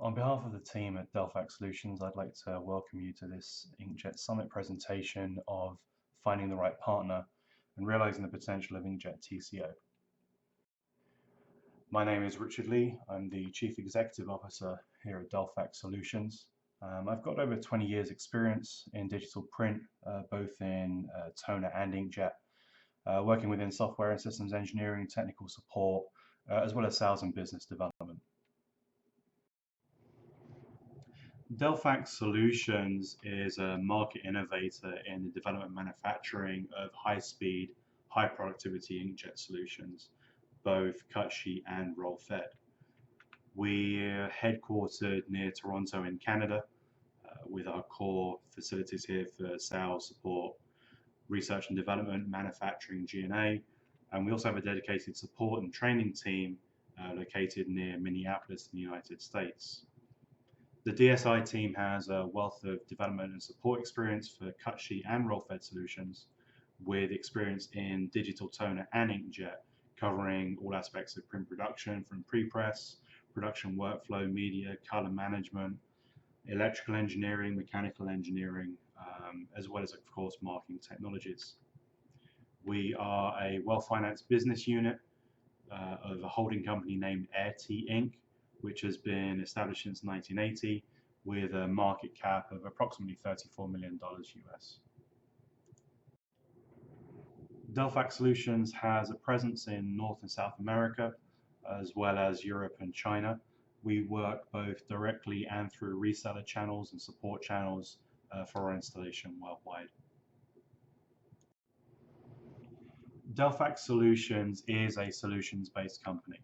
On behalf of the team at Delphax Solutions, I'd like to welcome you to this Inkjet Summit presentation of finding the right partner and realizing the potential of Inkjet TCO. My name is Richard Lee. I'm the Chief Executive Officer here at Delphax Solutions. I've got over 20 years experience in digital print, both in toner and inkjet, working within software and systems engineering, technical support, as well as sales and business development. Delphax Solutions is a market innovator in the development and manufacturing of high-speed, high-productivity inkjet solutions, both cut sheet and roll fed. We're headquartered near Toronto in Canada, with our core facilities here for sales, support, research and development, manufacturing, G&A, and we also have a dedicated support and training team located near Minneapolis in the United States. The DSI team has a wealth of development and support experience for cut sheet and roll fed solutions, with experience in digital toner and inkjet, covering all aspects of print production from pre-press, production workflow, media, color management, electrical engineering, mechanical engineering, as well as, of course, marking technologies. We are a well-financed business unit of a holding company named AirT Inc., which has been established since 1980 with a market cap of approximately $34 million US. Delphax Solutions has a presence in North and South America, as well as Europe and China. We work both directly and through reseller channels and support channels for our installation worldwide. Delphax Solutions is a solutions-based company.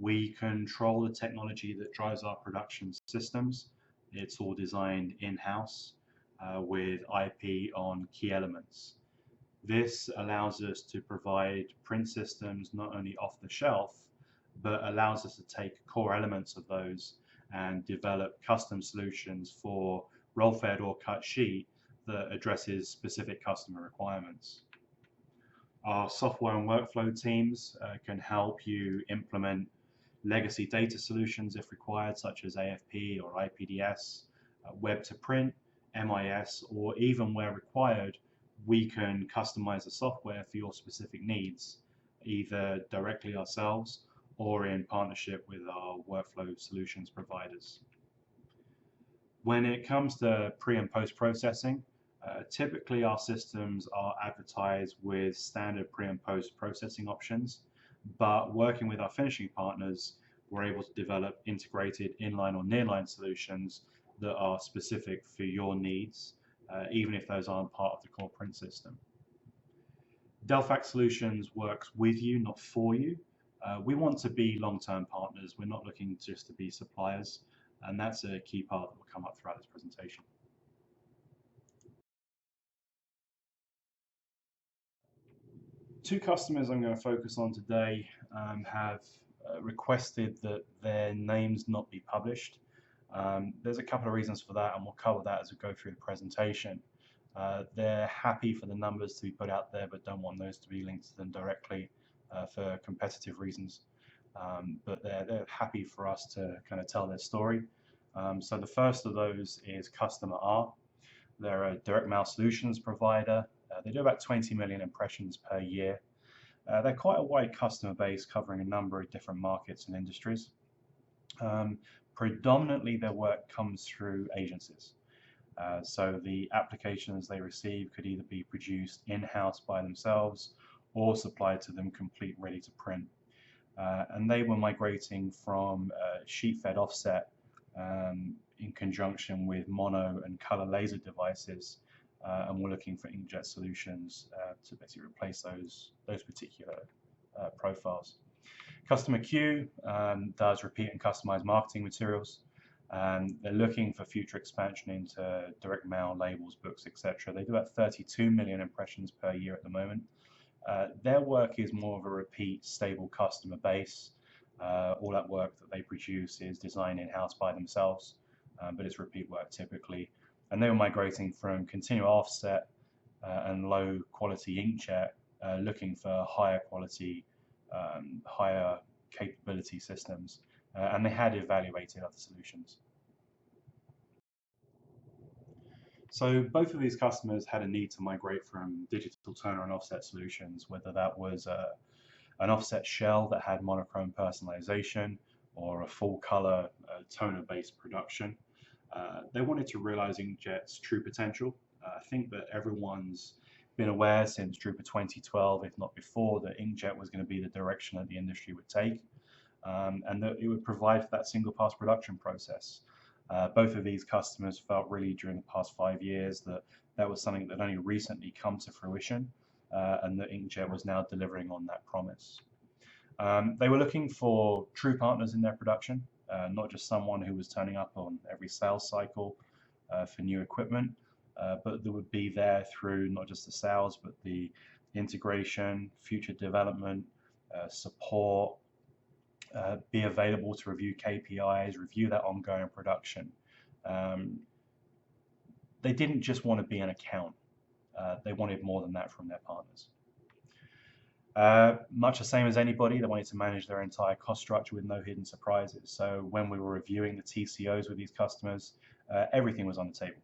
We control the technology that drives our production systems. It's all designed in-house with IP on key elements. This allows us to provide print systems not only off the shelf, but allows us to take core elements of those and develop custom solutions for roll-fed or cut sheet that addresses specific customer requirements. Our software and workflow teams can help you implement legacy data solutions if required, such as AFP or IPDS, web to print, MIS, or even where required, we can customize the software for your specific needs, either directly ourselves or in partnership with our workflow solutions providers. When it comes to pre and post processing, typically our systems are advertised with standard pre and post processing options, but working with our finishing partners, we're able to develop integrated inline or nearline solutions that are specific for your needs, even if those aren't part of the core print system. Delphax Solutions works with you, not for you. We want to be long-term partners. We're not looking just to be suppliers, and that's a key part that will come up throughout this presentation. Two customers I'm going to focus on today have requested that their names not be published. There's a couple of reasons for that, and we'll cover that as we go through the presentation. They're happy for the numbers to be put out there, but don't want those to be linked to them directly for competitive reasons. But they're happy for us to kind of tell their story. So the first of those is Customer R. They're a direct mail solutions provider. They do about 20 million impressions per year. They're quite a wide customer base covering a number of different markets and industries. Predominantly their work comes through agencies. So the applications they receive could either be produced in-house by themselves or supplied to them complete ready to print. And they were migrating from sheet-fed offset in conjunction with mono and color laser devices, and we're looking for inkjet solutions to basically replace those particular profiles. Customer Q does repeat and customized marketing materials. They're looking for future expansion into direct mail, labels, books, etc. They do about 32 million impressions per year at the moment. Their work is more of a repeat, stable customer base. All that work that they produce is designed in-house by themselves, but it's repeat work typically. And they were migrating from continual offset and low quality inkjet, looking for higher quality, higher capability systems and they had evaluated other solutions. So both of these customers had a need to migrate from digital toner and offset solutions, whether that was an offset shell that had monochrome personalization or a full color toner-based production. They wanted to realize Inkjet's true potential. I think that everyone's been aware since Drupal 2012, if not before, that Inkjet was going to be the direction that the industry would take, and that it would provide for that single pass production process. Both of these customers felt really during the past 5 years that that was something that only recently come to fruition, and that Inkjet was now delivering on that promise. They were looking for true partners in their production, not just someone who was turning up on every sales cycle for new equipment, but that would be there through not just the sales, but the integration, future development, support, be available to review KPIs, review that ongoing production. They didn't just want to be an account. They wanted more than that from their partners. Much the same as anybody, they wanted to manage their entire cost structure with no hidden surprises. So when we were reviewing the TCOs with these customers, everything was on the table.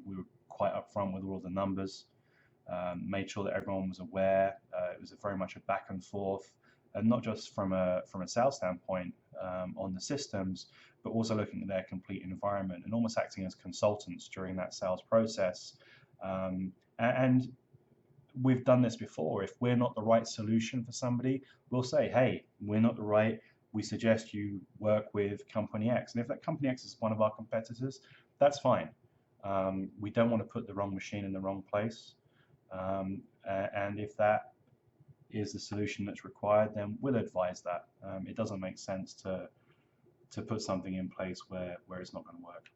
We were quite upfront with all of the numbers, made sure that everyone was aware. It was very much a back and forth, and not just from a sales standpoint on the systems, but also looking at their complete environment and almost acting as consultants during that sales process. And we've done this before. If we're not the right solution for somebody, we'll say, hey, we're not the right, we suggest you work with company X. And if that company X is one of our competitors, that's fine. We don't want to put the wrong machine in the wrong place. And if that is the solution that's required, then we'll advise that. It doesn't make sense to put something in place where it's not going to work.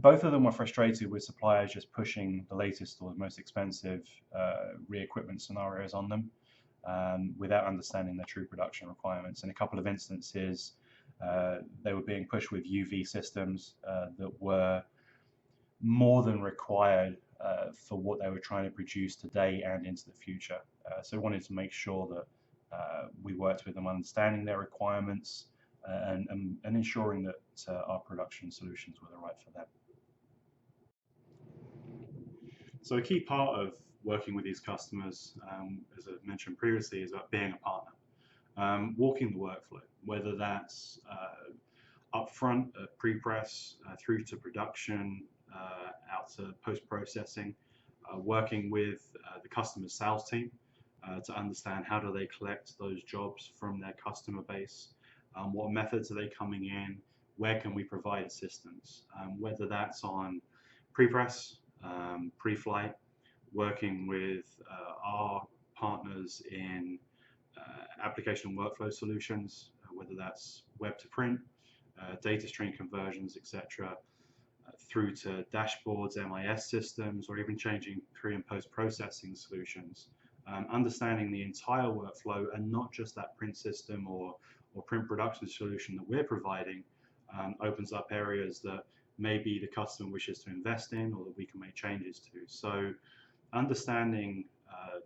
Both of them were frustrated with suppliers just pushing the latest or the most expensive re-equipment scenarios on them without understanding their true production requirements. In a couple of instances, they were being pushed with UV systems that were more than required for what they were trying to produce today and into the future. So we wanted to make sure that we worked with them understanding their requirements and ensuring that our production solutions were the right for them. So a key part of working with these customers, as I mentioned previously, is about being a partner, walking the workflow, whether that's upfront, pre-press, through to production, out to post-processing, working with the customer sales team to understand how do they collect those jobs from their customer base, what methods are they coming in, where can we provide assistance, whether that's on pre-press, pre-flight, working with our partners in application and workflow solutions, whether that's web to print, data stream conversions, etc., through to dashboards, MIS systems, or even changing pre and post processing solutions. Understanding the entire workflow and not just that print system or print production solution that we're providing opens up areas that maybe the customer wishes to invest in or that we can make changes to. So understanding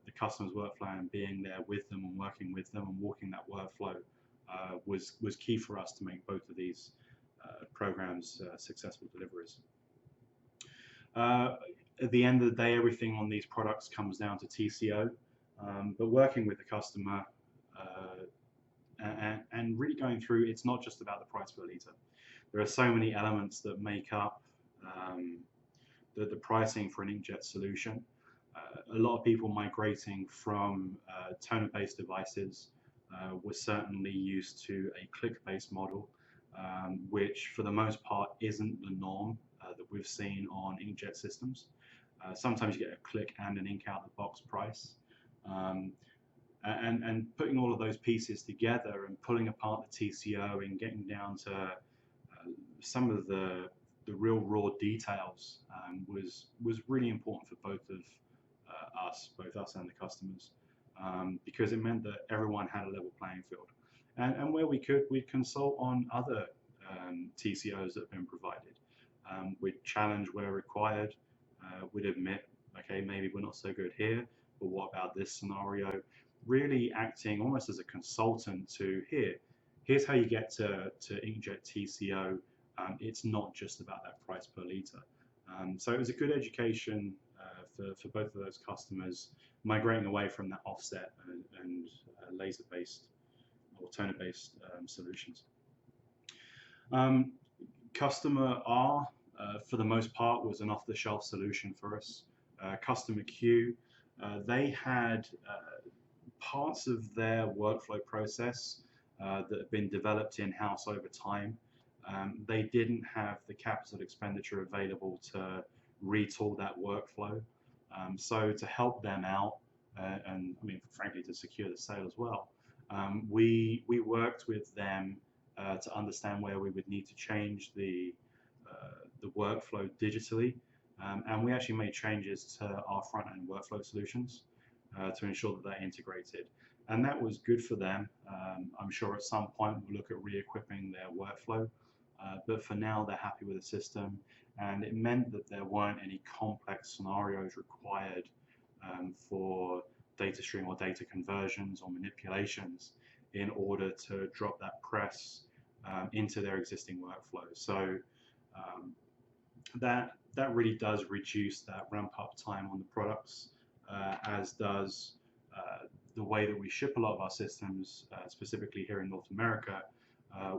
the customer's workflow and being there with them and working with them and walking that workflow was key for us to make both of these programs successful deliveries. At the end of the day, everything on these products comes down to TCO, but working with the customer and really going through, it's not just about the price per litre. There are so many elements that make up the pricing for an inkjet solution. A lot of people migrating from toner-based devices were certainly used to a click-based model, which for the most part isn't the norm that we've seen on inkjet systems. Sometimes you get a click and an ink out the box price. And putting all of those pieces together and pulling apart the TCO and getting down to some of the real raw details was really important for both us and the customers, because it meant that everyone had a level playing field. And where we could, we'd consult on other TCOs that have been provided. We'd challenge where required. We'd admit, okay, maybe we're not so good here, but what about this scenario? Really acting almost as a consultant to, Here's how you get to Inkjet TCO. It's not just about that price per litre. So it was a good education for both of those customers, migrating away from that offset and laser-based or toner-based solutions. Customer R, for the most part, was an off-the-shelf solution for us. Customer Q, they had parts of their workflow process that have been developed in-house over time. They didn't have the capital expenditure available to retool that workflow. So to help them out, and I mean, frankly, to secure the sale as well, we worked with them to understand where we would need to change the workflow digitally, and we actually made changes to our front-end workflow solutions to ensure that they're integrated. And that was good for them. I'm sure at some point we'll look at re-equipping their workflow, but for now they're happy with the system, and it meant that there weren't any complex scenarios required for data stream or data conversions or manipulations in order to drop that press into their existing workflow. So that really does reduce that ramp-up time on the products, as does the way that we ship a lot of our systems, specifically here in North America,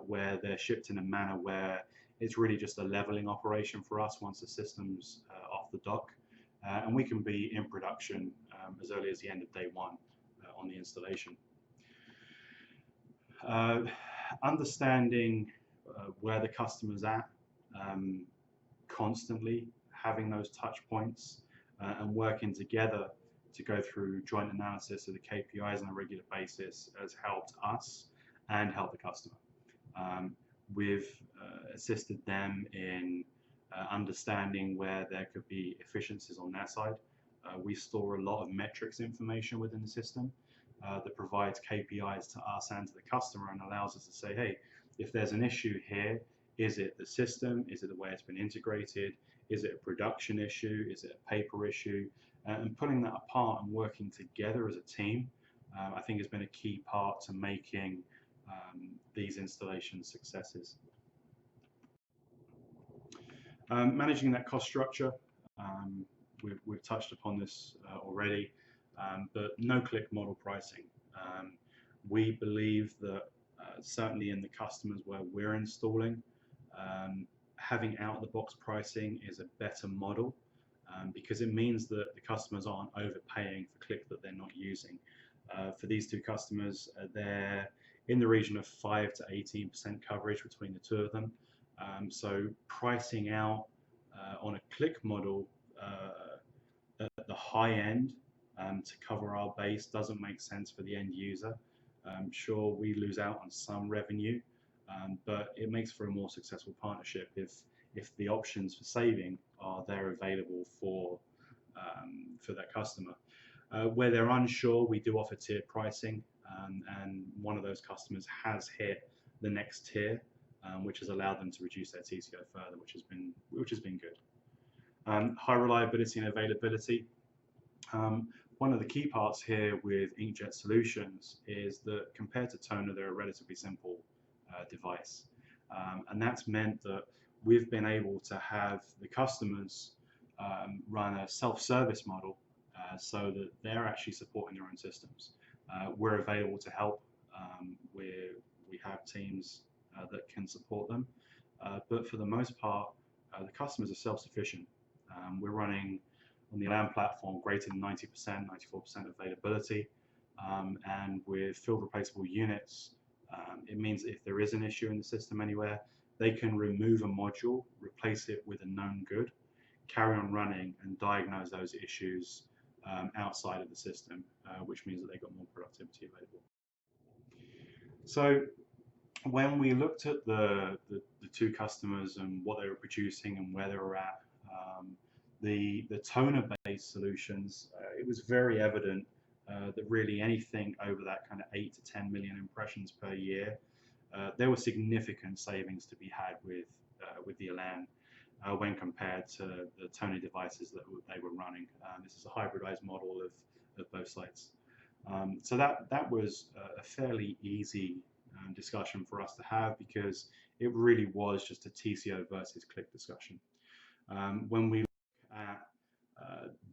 where they're shipped in a manner where it's really just a leveling operation for us once the system's off the dock, and we can be in production as early as the end of day one on the installation. Understanding where the customer's at, constantly having those touch points and working together to go through joint analysis of the KPIs on a regular basis has helped us and helped the customer. We've assisted them in understanding where there could be efficiencies on their side. We store a lot of metrics information within the system that provides KPIs to us and to the customer and allows us to say, hey, if there's an issue here, is it the system? Is it the way it's been integrated? Is it a production issue? Is it a paper issue? And pulling that apart and working together as a team, I think has been a key part to making these installations successes. Managing that cost structure, we've touched upon this already, but no-click model pricing. We believe that certainly in the customers where we're installing, having out-of-the-box pricing is a better model because it means that the customers aren't overpaying for click that they're not using. For these two customers, they're in the region of 5 to 18% coverage between the two of them. So pricing out on a click model at the high end to cover our base doesn't make sense for the end user. Sure, we lose out on some revenue, but it makes for a more successful partnership if the options for saving are there available for that customer. Where they're unsure, we do offer tiered pricing, and one of those customers has hit the next tier, which has allowed them to reduce their TCO further, which has been good. High reliability and availability. One of the key parts here with Inkjet solutions is that compared to toner, they're a relatively simple device, and that's meant that we've been able to have the customers run a self-service model so that they're actually supporting their own systems. We're available to help. We have teams that can support them, but for the most part, the customers are self-sufficient. We're running on the Elan platform greater than 90%, 94% availability, and with field replaceable units, it means if there is an issue in the system anywhere, they can remove a module, replace it with a known good, carry on running and diagnose those issues outside of the system, which means that they've got more productivity available. So when we looked at the two customers and what they were producing and where they were at, the toner-based solutions, it was very evident that really anything over that kind of 8 to 10 million impressions per year, there were significant savings to be had with the Elan when compared to the toner devices that they were running. This is a hybridized model of both sites. So that was a fairly easy discussion for us to have, because it really was just a TCO versus click discussion. When we look at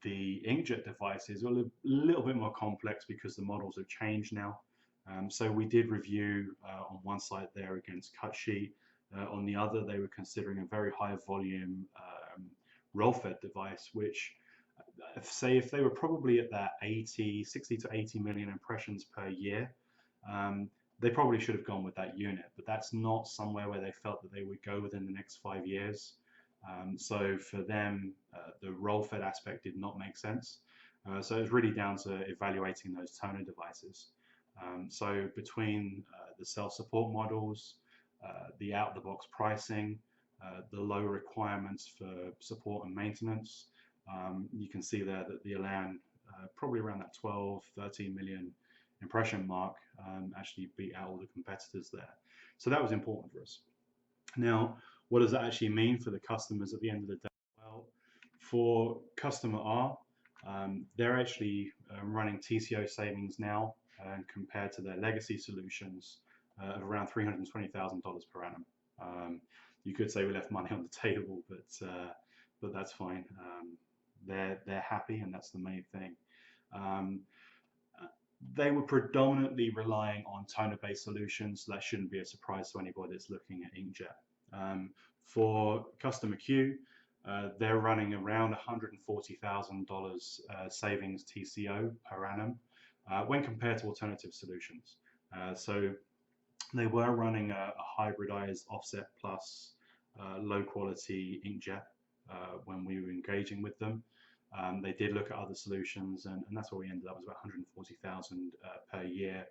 the inkjet devices, are a little bit more complex because the models have changed now. So we did review on one side there against cut sheet. On the other, they were considering a very high volume roll-fed device, which say if they were probably at that 60 to 80 million impressions per year, they probably should have gone with that unit, but that's not somewhere where they felt that they would go within the next 5 years. So for them, the roll-fed aspect did not make sense. So it's really down to evaluating those toner devices. So between the self-support models, the out-of-the-box pricing, the low requirements for support and maintenance, you can see there that the Elan, probably around that 12, 13 million impression mark, actually beat out all the competitors there. So that was important for us. Now, what does that actually mean for the customers at the end of the day? Well, for customer R, they're actually running TCO savings now compared to their legacy solutions of around $320,000 per annum. You could say we left money on the table, but that's fine. They're happy, and that's the main thing. They were predominantly relying on toner-based solutions, so that shouldn't be a surprise to anybody that's looking at inkjet. For customer Q, they're running around $140,000 savings TCO per annum when compared to alternative solutions. So they were running a hybridized offset plus low quality inkjet when we were engaging with them. They did look at other solutions, and that's where we ended up, was about 140,000 per year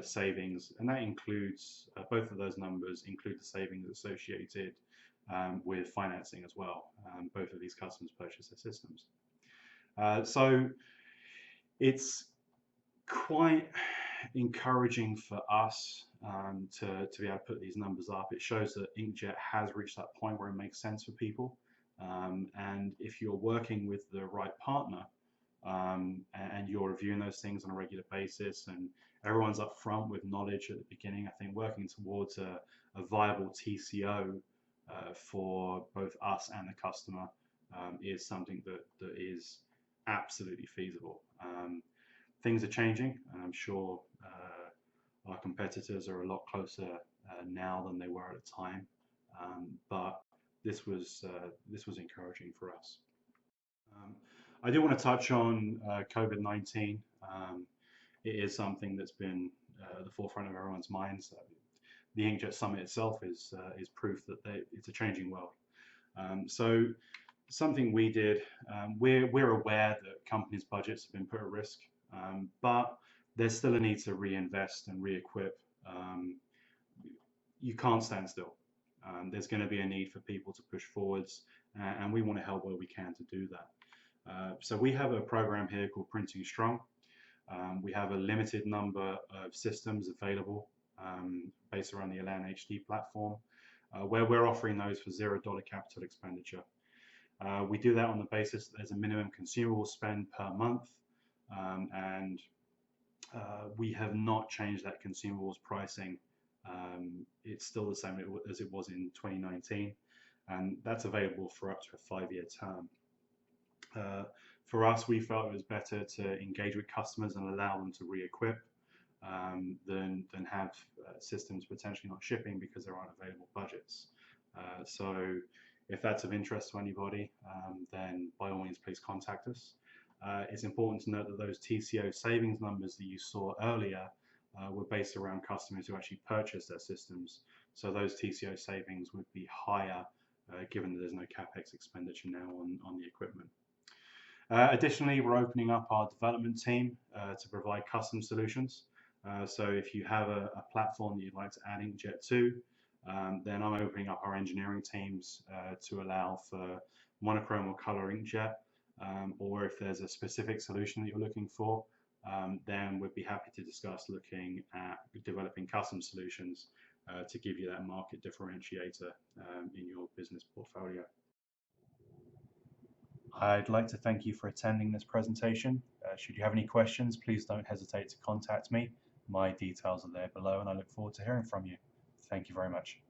savings, and that includes both of those numbers include the savings associated with financing as well. Both of these customers purchase their systems. So it's quite encouraging for us to be able to put these numbers up. It shows that inkjet has reached that point where it makes sense for people. And if you're working with the right partner and you're reviewing those things on a regular basis, and everyone's up front with knowledge at the beginning, I think working towards a viable TCO for both us and the customer is something that is absolutely feasible. Things are changing, and I'm sure our competitors are a lot closer now than they were at the time, but this was encouraging for us. I do want to touch on COVID-19. It is something that's been at the forefront of everyone's minds. The Inkjet Summit itself is proof that it's a changing world. So something we did, we're aware that companies' budgets have been put at risk, but there's still a need to reinvest and re-equip. You can't stand still. There's going to be a need for people to push forwards, and we want to help where we can to do that. So we have a program here called Printing Strong. We have a limited number of systems available based around the Elan HD platform, where we're offering those for $0 capital expenditure. We do that on the basis that there's a minimum consumable spend per month, and we have not changed that consumables pricing. It's still the same as it was in 2019, and that's available for up to a 5-year term. For us, we felt it was better to engage with customers and allow them to re-equip than have systems potentially not shipping because there aren't available budgets. So if that's of interest to anybody, then by all means, please contact us. It's important to note that those TCO savings numbers that you saw earlier were based around customers who actually purchased their systems. So those TCO savings would be higher given that there's no CapEx expenditure now on the equipment. Additionally, we're opening up our development team to provide custom solutions. So if you have a platform that you'd like to add inkjet to, then I'm opening up our engineering teams to allow for monochrome or color inkjet, or if there's a specific solution that you're looking for, then we'd be happy to discuss looking at developing custom solutions to give you that market differentiator in your business portfolio. I'd like to thank you for attending this presentation. Should you have any questions, please don't hesitate to contact me, My details are there below, and I look forward to hearing from you. Thank you very much.